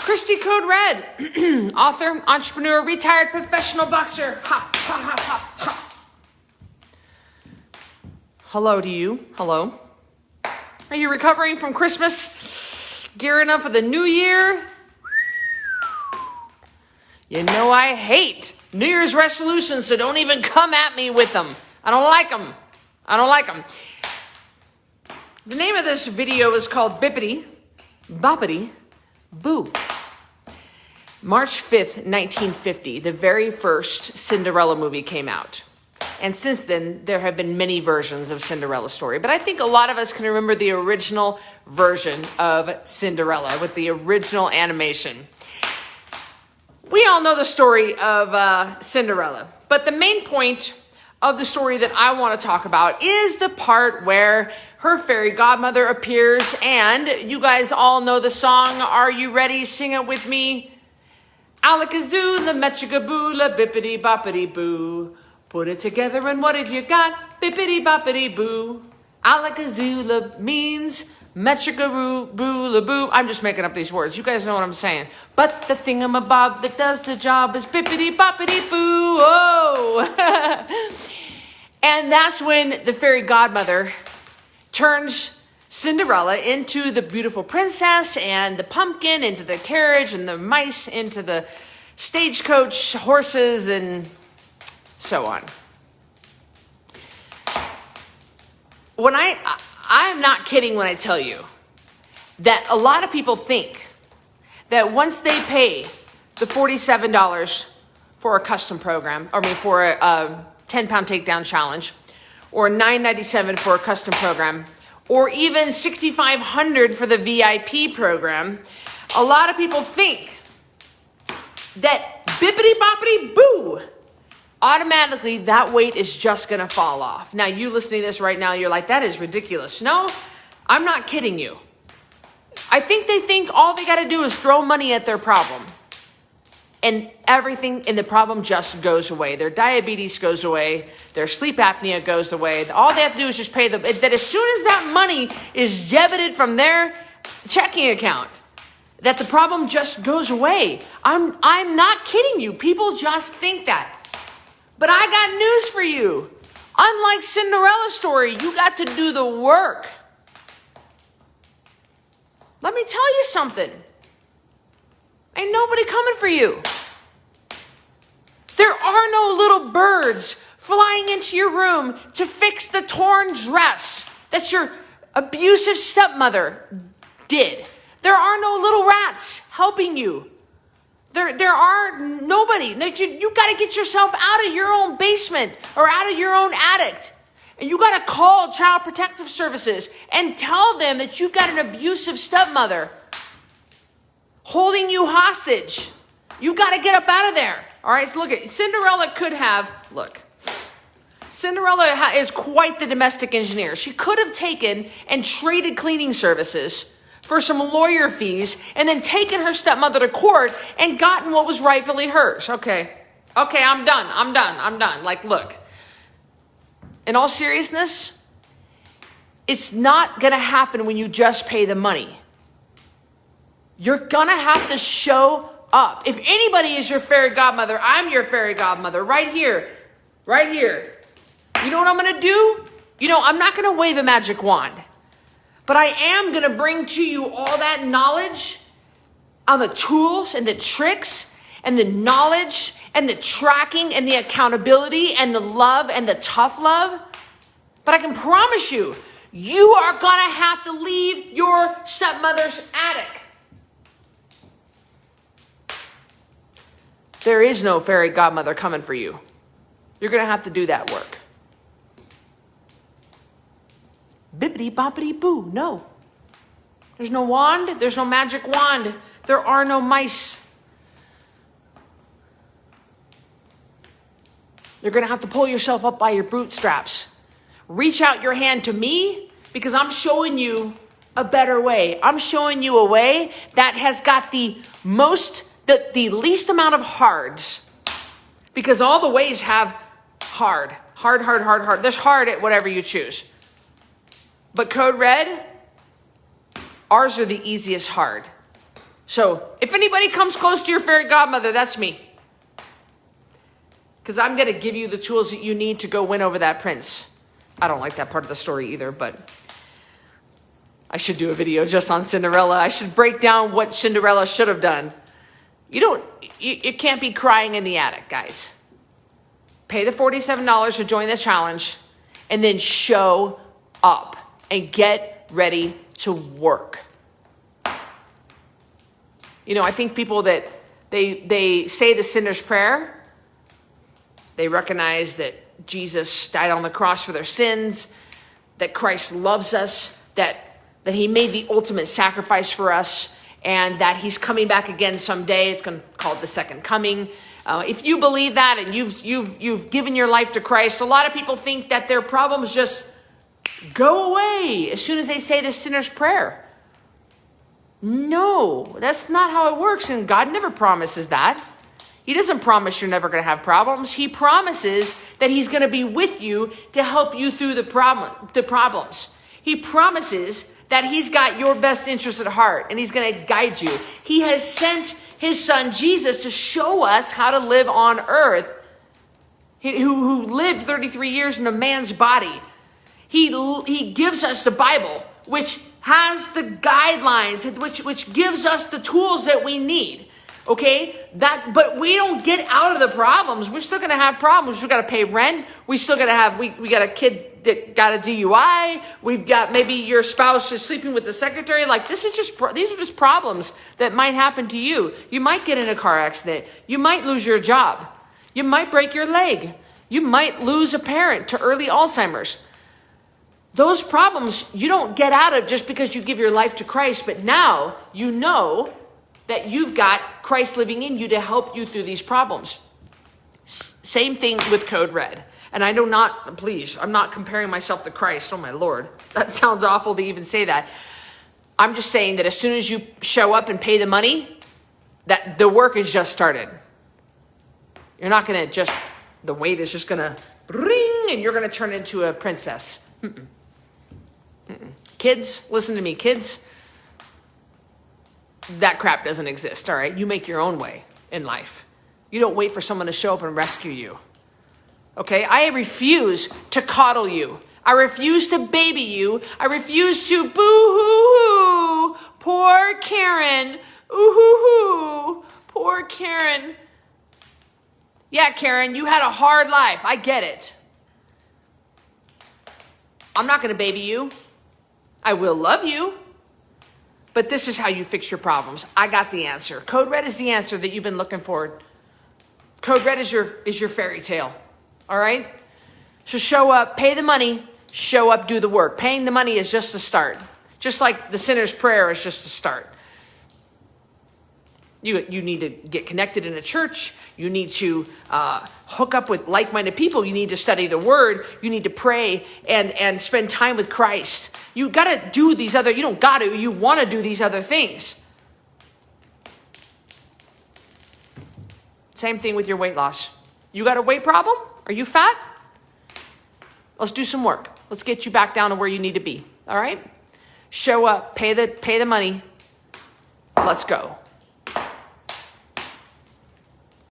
Christy Code Red, author, entrepreneur, retired professional boxer. Ha, ha, ha, ha, ha. Hello to you. Hello. Are you recovering from Christmas? Gearing up for the new year? You know I hate New Year's resolutions, so don't even come at me with them. I don't like them. I don't like them. The name of this video is called Bibbidi-Bobbidi-BOO. March 5th, 1950, the very first Cinderella movie came out. And since then, there have been many versions of Cinderella's story. But I think a lot of us can remember the original version of Cinderella with the original animation. We all know the story of Cinderella. But the main point of the story that I want to talk about is the part where her fairy godmother appears. And you guys all know the song. Are you ready? Sing it with me. Alakazoo, la metchigaboo, la bippity-boppity-boo. Put it together and what have you got? Bippity-boppity-boo. Alakazoo means metchigaboo-la-boo. I'm just making up these words. You guys know what I'm saying. But the thingamabob that does the job is bippity-boppity-boo. Oh! And that's when the fairy godmother turns Cinderella into the beautiful princess, and the pumpkin into the carriage, and the mice into the stagecoach, horses, and so on. When I'm not kidding when I tell you that a lot of people think that once they pay the $47 for a custom program, for a 10-pound takedown challenge, or $9.97 for a custom program, or even $6,500 for the VIP program, a lot of people think that bippity-boppity-boo, automatically that weight is just going to fall off. Now, you listening to this right now, you're like, that is ridiculous. No, I'm not kidding you. I think they think all they got to do is throw money at their problem, and everything in the problem just goes away. Their diabetes goes away. Their sleep apnea goes away. All they have to do is just pay them. That as soon as that money is debited from their checking account, that the problem just goes away. I'm not kidding you. People just think that. But I got news for you. Unlike Cinderella's story, you got to do the work. Let me tell you something. Ain't nobody coming for you. There are no little birds flying into your room to fix the torn dress that your abusive stepmother did. There are no little rats helping you. There are nobody. You got to get yourself out of your own basement or out of your own attic. And you got to call Child Protective Services and tell them that you've got an abusive stepmother holding you hostage. You got to get up out of there. All right, so Cinderella is quite the domestic engineer. She could have taken and traded cleaning services for some lawyer fees and then taken her stepmother to court and gotten what was rightfully hers. Okay, I'm done. Like, look, in all seriousness, it's not going to happen when you just pay the money. You're going to have to show up. If anybody is your fairy godmother, I'm your fairy godmother right here. You know what I'm going to do? I'm not going to wave a magic wand, but I am going to bring to you all that knowledge on the tools and the tricks and the knowledge and the tracking and the accountability and the love and the tough love. But I can promise you, you are going to have to leave your stepmother's attic. There is no fairy godmother coming for you. You're going to have to do that work. Bibbidi-bobbidi-boo. No. There's no wand. There's no magic wand. There are no mice. You're going to have to pull yourself up by your bootstraps. Reach out your hand to me because I'm showing you a better way. I'm showing you a way that has got the least amount of hards, because all the ways have hard. There's hard at whatever you choose. But Code Red, ours are the easiest hard. So if anybody comes close to your fairy godmother, that's me. Because I'm going to give you the tools that you need to go win over that prince. I don't like that part of the story either, but I should do a video just on Cinderella. I should break down what Cinderella should have done. You can't be crying in the attic, guys. Pay the $47 to join the challenge and then show up and get ready to work. I think people that they say the sinner's prayer, they recognize that Jesus died on the cross for their sins, that Christ loves us, that he made the ultimate sacrifice for us, and that he's coming back again someday. It's called the second coming. If you believe that and you've given your life to Christ, a lot of people think that their problems just go away as soon as they say the sinner's prayer. No, that's not how it works, and God never promises that. He doesn't promise you're never going to have problems. He promises that he's going to be with you to help you through the problems. He promises that he's got your best interest at heart and he's going to guide you. He has sent his son Jesus to show us how to live on earth, who lived 33 years in a man's body. He gives us the Bible, which has the guidelines, which gives us the tools that we need. Okay, but we don't get out of the problems. We're still going to have problems. We've got to pay rent. We still got to have, we got a kid that got a DUI. We've got maybe your spouse is sleeping with the secretary. Like these are just problems that might happen to you. You might get in a car accident. You might lose your job. You might break your leg. You might lose a parent to early Alzheimer's. Those problems you don't get out of just because you give your life to Christ, but now you know that you've got Christ living in you to help you through these problems. Same thing with Code Red. And I'm not comparing myself to Christ. Oh my Lord, that sounds awful to even say that. I'm just saying that as soon as you show up and pay the money, that the work is just started. You're not going to the weight is just going to ring and you're going to turn into a princess. Kids, listen to me, kids. That crap doesn't exist, all right? You make your own way in life. You don't wait for someone to show up and rescue you. Okay? I refuse to coddle you. I refuse to baby you. I refuse to boo-hoo-hoo. Poor Karen. Ooh-hoo-hoo. Poor Karen. Yeah, Karen, you had a hard life. I get it. I'm not going to baby you. I will love you. But this is how you fix your problems. I got the answer. Code Red is the answer that you've been looking for. Code Red is your fairy tale. All right? So show up, pay the money, show up, do the work. Paying the money is just a start. Just like the sinner's prayer is just a start. You need to get connected in a church. You need to hook up with like-minded people. You need to study the word. You need to pray and spend time with Christ. You got to do these other, you don't got to, you want to do these other things. Same thing with your weight loss. You got a weight problem? Are you fat? Let's do some work. Let's get you back down to where you need to be. All right? Show up, pay the money. Let's go.